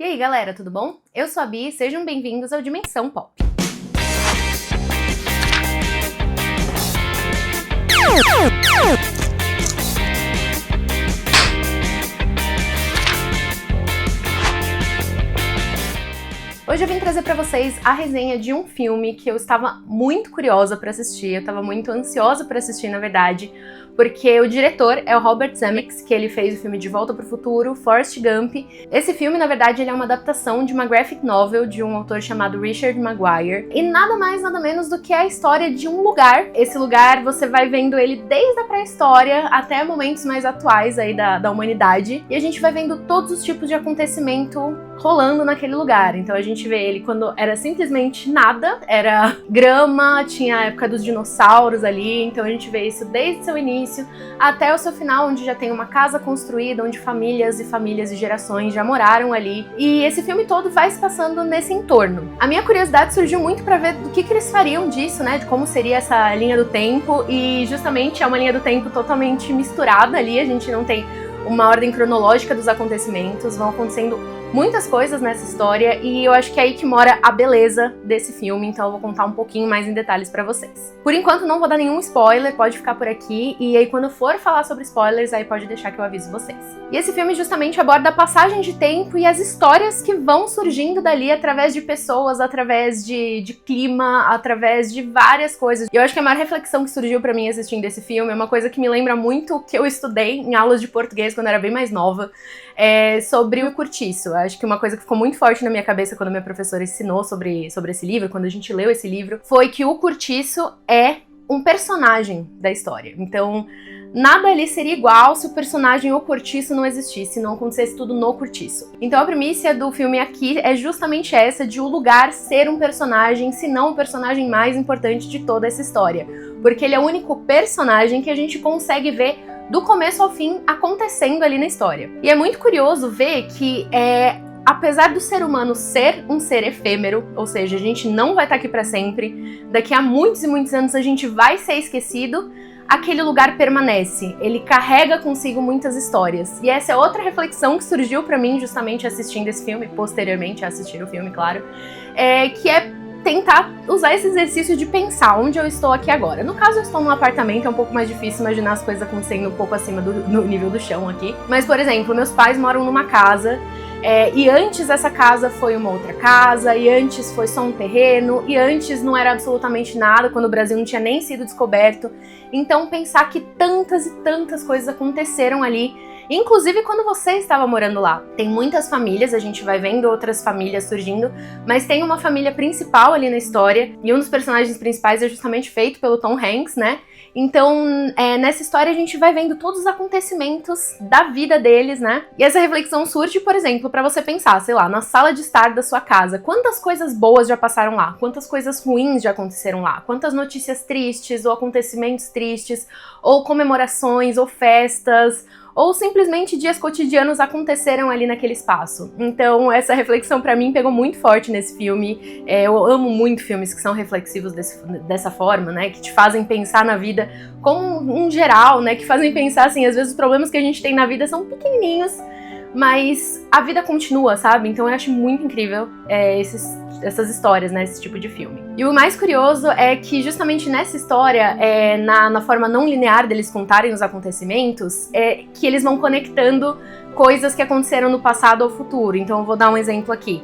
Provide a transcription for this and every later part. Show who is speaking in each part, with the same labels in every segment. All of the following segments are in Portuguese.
Speaker 1: E aí galera, tudo bom? Eu sou a Bi, sejam bem-vindos ao Dimensão Pop. Hoje eu vim trazer pra vocês a resenha de um filme que eu estava muito curiosa pra assistir, eu estava muito ansiosa pra assistir, na verdade, porque o diretor é o Robert Zemeckis, que ele fez o filme De Volta pro Futuro, Forrest Gump. Esse filme, na verdade, ele é uma adaptação de uma graphic novel de um autor chamado Richard Maguire, e nada mais, nada menos do que a história de um lugar. Esse lugar, você vai vendo ele desde a pré-história até momentos mais atuais aí da humanidade, e a gente vai vendo todos os tipos de acontecimento rolando naquele lugar. Então a gente vê ele quando era simplesmente nada, era grama, tinha a época dos dinossauros ali, então a gente vê isso desde seu início até o seu final, onde já tem uma casa construída, onde famílias e famílias e gerações já moraram ali. E esse filme todo vai se passando nesse entorno. A minha curiosidade surgiu muito pra ver do que eles fariam disso, né, de como seria essa linha do tempo, e justamente é uma linha do tempo totalmente misturada ali, a gente não tem uma ordem cronológica dos acontecimentos, vão acontecendo muitas coisas nessa história e eu acho que é aí que mora a beleza desse filme, então eu vou contar um pouquinho mais em detalhes pra vocês. Por enquanto não vou dar nenhum spoiler, pode ficar por aqui, e aí quando eu for falar sobre spoilers, aí pode deixar que eu aviso vocês. E esse filme justamente aborda a passagem de tempo e as histórias que vão surgindo dali através de pessoas, através de clima, através de várias coisas. E eu acho que a maior reflexão que surgiu pra mim assistindo esse filme é uma coisa que me lembra muito o que eu estudei em aulas de português quando eu era bem mais nova, sobre o cortiço. Acho que uma coisa que ficou muito forte na minha cabeça quando a minha professora ensinou sobre esse livro, quando a gente leu esse livro, foi que o cortiço é um personagem da história. Então, nada ali seria igual se o personagem ou cortiço não existisse, não acontecesse tudo no cortiço. Então a premissa do filme aqui é justamente essa, de o lugar ser um personagem, se não o personagem mais importante de toda essa história. Porque ele é o único personagem que a gente consegue ver do começo ao fim acontecendo ali na história. E é muito curioso ver que apesar do ser humano ser um ser efêmero, ou seja, a gente não vai estar aqui para sempre, daqui a muitos e muitos anos a gente vai ser esquecido, aquele lugar permanece, ele carrega consigo muitas histórias. E essa é outra reflexão que surgiu para mim justamente assistindo esse filme, posteriormente a assistir o filme, claro, que é tentar usar esse exercício de pensar onde eu estou aqui agora. No caso, eu estou num apartamento, é um pouco mais difícil imaginar as coisas acontecendo um pouco acima do nível do chão aqui. Mas, por exemplo, meus pais moram numa casa, e antes essa casa foi uma outra casa, e antes foi só um terreno, e antes não era absolutamente nada, quando o Brasil não tinha nem sido descoberto. Então, pensar que tantas e tantas coisas aconteceram ali, inclusive quando você estava morando lá. Tem muitas famílias, a gente vai vendo outras famílias surgindo, mas tem uma família principal ali na história, e um dos personagens principais é justamente feito pelo Tom Hanks, né? Então, nessa história a gente vai vendo todos os acontecimentos da vida deles, né? E essa reflexão surge, por exemplo, pra você pensar, sei lá, na sala de estar da sua casa. Quantas coisas boas já passaram lá? Quantas coisas ruins já aconteceram lá? Quantas notícias tristes, ou acontecimentos tristes, ou comemorações, ou festas, ou simplesmente dias cotidianos aconteceram ali naquele espaço. Então essa reflexão pra mim pegou muito forte nesse filme. Eu amo muito filmes que são reflexivos dessa forma, né, que te fazem pensar na vida como um geral, né, que fazem pensar assim, às vezes os problemas que a gente tem na vida são pequenininhos, mas a vida continua, sabe? Então eu acho muito incrível essas histórias, né, esse tipo de filme. E o mais curioso é que justamente nessa história, na forma não linear deles contarem os acontecimentos, que eles vão conectando coisas que aconteceram no passado ao futuro. Então eu vou dar um exemplo aqui.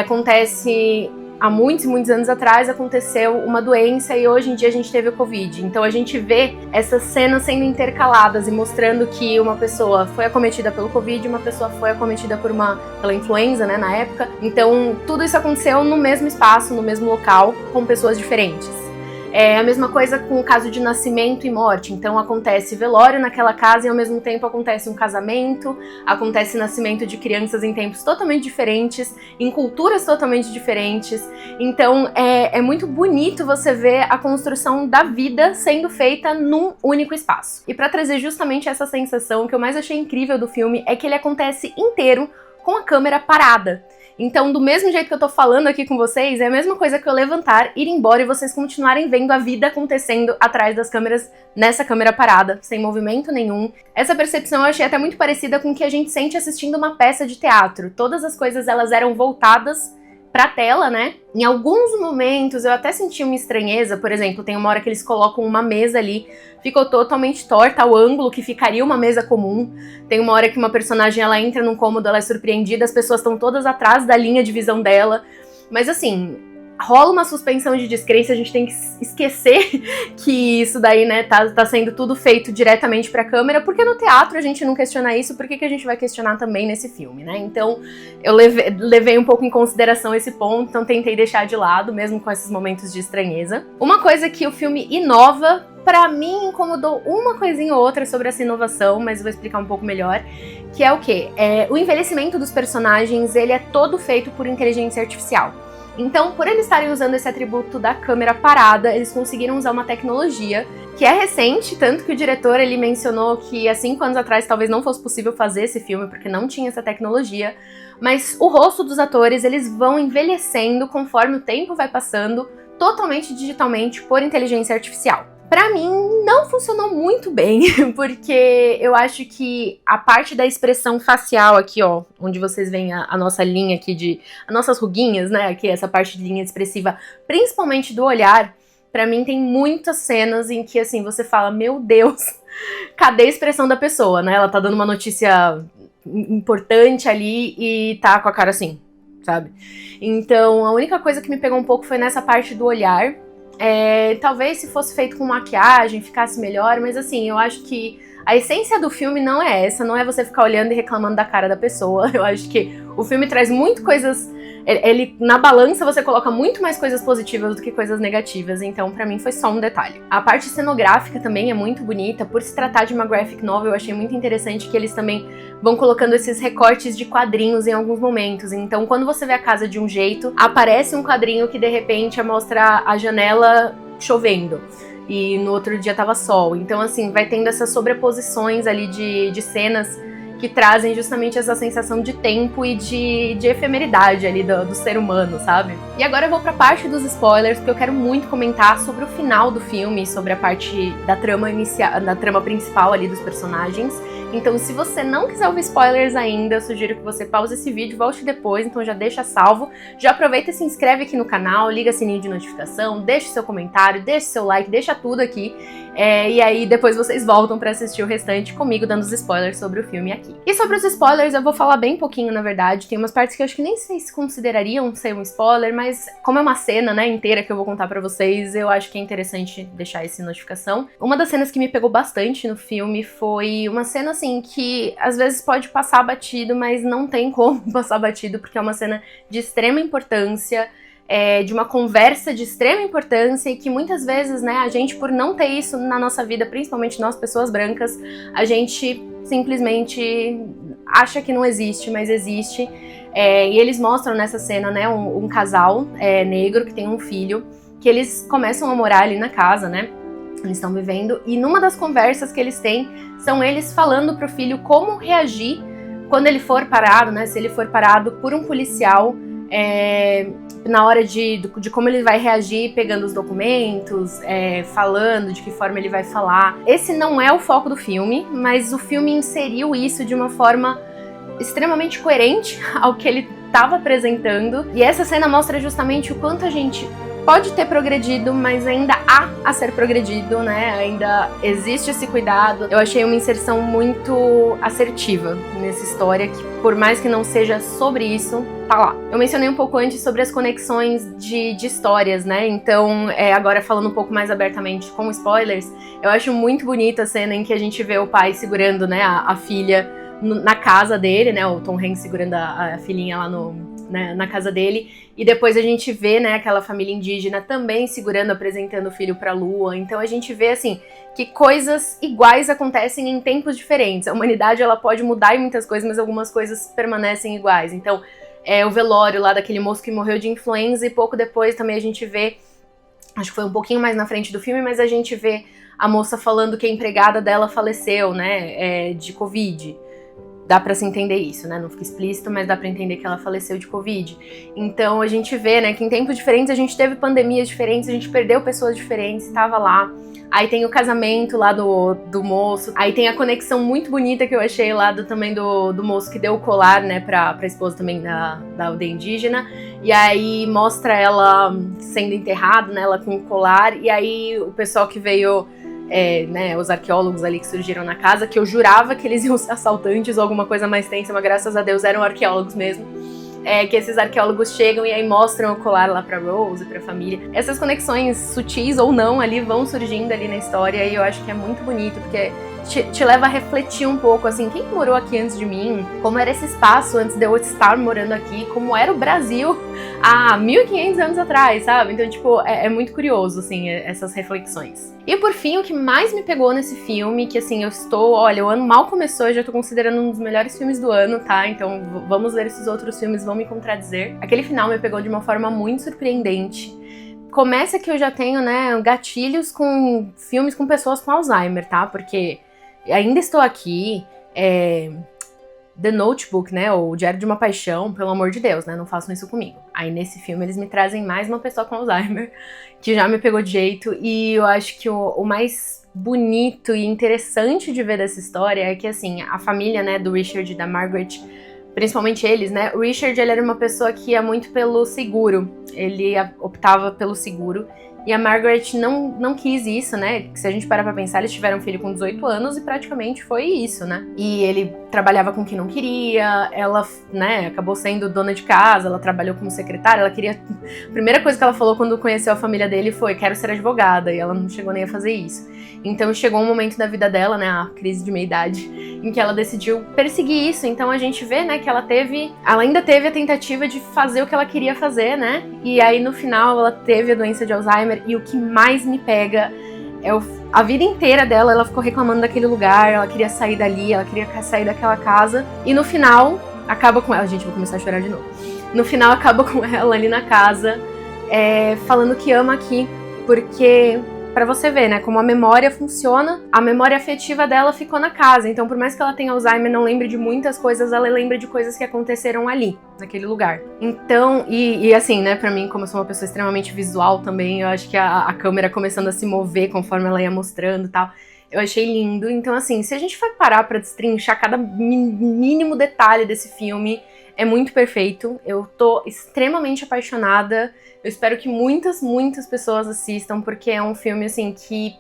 Speaker 1: Acontece há muitos e muitos anos atrás, aconteceu uma doença e hoje em dia a gente teve o Covid. Então a gente vê essas cenas sendo intercaladas e mostrando que uma pessoa foi acometida pelo Covid, uma pessoa foi acometida pela influenza, né, na época. Então tudo isso aconteceu no mesmo espaço, no mesmo local, com pessoas diferentes. É a mesma coisa com o caso de nascimento e morte. Então acontece velório naquela casa e ao mesmo tempo acontece um casamento, acontece nascimento de crianças em tempos totalmente diferentes, em culturas totalmente diferentes. Então é muito bonito você ver a construção da vida sendo feita num único espaço. E para trazer justamente essa sensação, o que eu mais achei incrível do filme é que ele acontece inteiro com a câmera parada. Então, do mesmo jeito que eu tô falando aqui com vocês, é a mesma coisa que eu levantar, ir embora e vocês continuarem vendo a vida acontecendo atrás das câmeras, nessa câmera parada, sem movimento nenhum. Essa percepção eu achei até muito parecida com o que a gente sente assistindo uma peça de teatro. Todas as coisas, elas eram voltadas pra tela, né? Em alguns momentos eu até senti uma estranheza, por exemplo, tem uma hora que eles colocam uma mesa ali, ficou totalmente torta ao ângulo que ficaria uma mesa comum. Tem uma hora que uma personagem, ela entra num cômodo, ela é surpreendida, as pessoas estão todas atrás da linha de visão dela. Mas assim, rola uma suspensão de descrença, a gente tem que esquecer que isso daí, né, tá sendo tudo feito diretamente pra câmera, porque no teatro a gente não questiona isso, por que a gente vai questionar também nesse filme, né? Então, eu levei um pouco em consideração esse ponto, então tentei deixar de lado, mesmo com esses momentos de estranheza. Uma coisa que o filme inova, pra mim incomodou uma coisinha ou outra sobre essa inovação, mas eu vou explicar um pouco melhor, que é o quê? O envelhecimento dos personagens, ele é todo feito por inteligência artificial. Então, por eles estarem usando esse atributo da câmera parada, eles conseguiram usar uma tecnologia que é recente, tanto que o diretor ele mencionou que há 5 anos atrás talvez não fosse possível fazer esse filme porque não tinha essa tecnologia, mas o rosto dos atores eles vão envelhecendo conforme o tempo vai passando, totalmente digitalmente por inteligência artificial. Pra mim, não funcionou muito bem, porque eu acho que a parte da expressão facial aqui, ó, onde vocês veem a nossa linha aqui as nossas ruguinhas, né, aqui essa parte de linha expressiva, principalmente do olhar, pra mim tem muitas cenas em que, assim, você fala, meu Deus, cadê a expressão da pessoa, né? Ela tá dando uma notícia importante ali e tá com a cara assim, sabe? Então, a única coisa que me pegou um pouco foi nessa parte do olhar. Talvez se fosse feito com maquiagem ficasse melhor, mas assim, eu acho que a essência do filme não é essa, não é você ficar olhando e reclamando da cara da pessoa. Eu acho que o filme traz muito coisas, ele na balança você coloca muito mais coisas positivas do que coisas negativas, então pra mim foi só um detalhe. A parte cenográfica também é muito bonita, por se tratar de uma graphic novel, eu achei muito interessante que eles também vão colocando esses recortes de quadrinhos em alguns momentos. Então, quando você vê a casa de um jeito, aparece um quadrinho que de repente mostra a janela chovendo. E no outro dia tava sol. Então, assim, vai tendo essas sobreposições ali de cenas que trazem justamente essa sensação de tempo e de efemeridade ali do ser humano, sabe? E agora eu vou pra parte dos spoilers, porque eu quero muito comentar sobre o final do filme, sobre a parte da trama inicial, da trama principal ali dos personagens. Então, se você não quiser ouvir spoilers ainda, eu sugiro que você pause esse vídeo, volte depois, então já deixa salvo. Já aproveita e se inscreve aqui no canal, liga o sininho de notificação, deixa seu comentário, deixa seu like, deixa tudo aqui. E aí depois vocês voltam pra assistir o restante comigo, dando os spoilers sobre o filme aqui. E sobre os spoilers, eu vou falar bem pouquinho, na verdade. Tem umas partes que eu acho que nem sei se considerariam ser um spoiler, mas como é uma cena, né, inteira que eu vou contar pra vocês, eu acho que é interessante deixar essa notificação. Uma das cenas que me pegou bastante no filme foi uma cena, assim, que às vezes pode passar batido, mas não tem como passar batido, porque é uma cena de extrema importância, de uma conversa de extrema importância e que muitas vezes, né, a gente, por não ter isso na nossa vida, principalmente nós, pessoas brancas, a gente simplesmente acha que não existe, mas existe. E eles mostram nessa cena, né, um casal negro que tem um filho, que eles começam a morar ali na casa, né, eles estão vivendo, e numa das conversas que eles têm, são eles falando pro filho como reagir quando ele for parado, né, se ele for parado por um policial, na hora de como ele vai reagir pegando os documentos, falando, de que forma ele vai falar. Esse não é o foco do filme, mas o filme inseriu isso de uma forma extremamente coerente ao que ele estava apresentando. E essa cena mostra justamente o quanto a gente pode ter progredido, mas ainda há a ser progredido, né? Ainda existe esse cuidado. Eu achei uma inserção muito assertiva nessa história, que por mais que não seja sobre isso, tá lá. Eu mencionei um pouco antes sobre as conexões de histórias, né? Então, agora falando um pouco mais abertamente com spoilers, eu acho muito bonita a cena em que a gente vê o pai segurando, né, a filha na casa dele, né? O Tom Hanks segurando a filhinha lá na casa dele, e depois a gente vê, né, aquela família indígena também segurando, apresentando o filho pra lua. Então a gente vê, assim, que coisas iguais acontecem em tempos diferentes. A humanidade, ela pode mudar em muitas coisas, mas algumas coisas permanecem iguais. Então, o velório lá daquele moço que morreu de influenza, e pouco depois também a gente vê, acho que foi um pouquinho mais na frente do filme, mas a gente vê a moça falando que a empregada dela faleceu, né, de Covid. dá pra se entender isso, né? Não fica explícito, mas dá pra entender que ela faleceu de Covid. Então a gente vê, né, que em tempos diferentes a gente teve pandemias diferentes, a gente perdeu pessoas diferentes, estava lá. Aí tem o casamento lá do moço. Aí tem a conexão muito bonita que eu achei lá também do moço que deu o colar, né, pra esposa também da aldeia indígena. E aí mostra ela sendo enterrada, né, ela com o colar. E aí o pessoal que veio, né, os arqueólogos ali que surgiram na casa, que eu jurava que eles iam ser assaltantes ou alguma coisa mais tensa, mas graças a Deus eram arqueólogos mesmo. Que esses arqueólogos chegam e aí mostram o colar lá pra Rose, pra família. Essas conexões sutis ou não ali vão surgindo ali na história e eu acho que é muito bonito, porque te leva a refletir um pouco, assim, quem morou aqui antes de mim? Como era esse espaço antes de eu estar morando aqui? Como era o Brasil há 1500 anos atrás, sabe? Então, tipo, é muito curioso, assim, essas reflexões. E por fim, o que mais me pegou nesse filme, que assim, olha, o ano mal começou, eu já tô considerando um dos melhores filmes do ano, tá? Então vamos ver esses outros filmes, vão me contradizer. Aquele final me pegou de uma forma muito surpreendente. Começa que eu já tenho, né, gatilhos com filmes com pessoas com Alzheimer, tá? Porque ainda estou aqui, The Notebook, né, ou Diário de uma Paixão, pelo amor de Deus, né, não façam isso comigo. Aí nesse filme eles me trazem mais uma pessoa com Alzheimer, que já me pegou de jeito, e eu acho que o mais bonito e interessante de ver dessa história é que, assim, a família, né, do Richard e da Margaret, principalmente eles, né, o Richard, ele era uma pessoa que ia muito pelo seguro, ele optava pelo seguro, e a Margaret não quis isso, né? Se a gente parar pra pensar, eles tiveram um filho com 18 anos e praticamente foi isso, né? E ele trabalhava com quem não queria, ela, né, acabou sendo dona de casa, ela trabalhou como secretária, ela queria... A primeira coisa que ela falou quando conheceu a família dele foi, quero ser advogada, e ela não chegou nem a fazer isso. Então chegou um momento da vida dela, né, a crise de meia-idade, em que ela decidiu perseguir isso. Então a gente vê, né, que ela ainda teve a tentativa de fazer o que ela queria fazer, né? E aí no final ela teve a doença de Alzheimer. E o que mais me pega é a vida inteira dela, ela ficou reclamando daquele lugar, ela queria sair dali, ela queria sair daquela casa. E no final, acaba com ela... Gente, vou começar a chorar de novo. No final, acaba com ela ali na casa, falando que ama aqui, porque... Pra você ver, né, como a memória funciona, a memória afetiva dela ficou na casa. Então, por mais que ela tenha Alzheimer, não lembre de muitas coisas, ela lembra de coisas que aconteceram ali, naquele lugar. Então, e assim, né, pra mim, como eu sou uma pessoa extremamente visual também, eu acho que a câmera começando a se mover conforme ela ia mostrando e tal, eu achei lindo. Então, assim, se a gente for parar pra destrinchar cada mínimo detalhe desse filme, é muito perfeito. Eu tô extremamente apaixonada. Eu espero que muitas pessoas assistam, porque é um filme, assim, que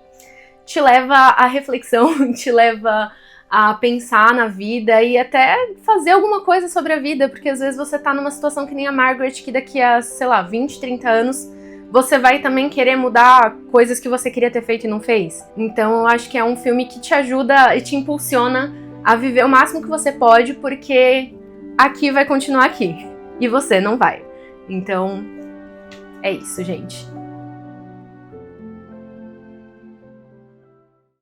Speaker 1: te leva à reflexão, te leva a pensar na vida e até fazer alguma coisa sobre a vida, porque às vezes você tá numa situação que nem a Margaret, que daqui a, sei lá, 20, 30 anos, você vai também querer mudar coisas que você queria ter feito e não fez. Então eu acho que é um filme que te ajuda e te impulsiona a viver o máximo que você pode, porque aqui vai continuar aqui, e você não vai. Então... é isso, gente.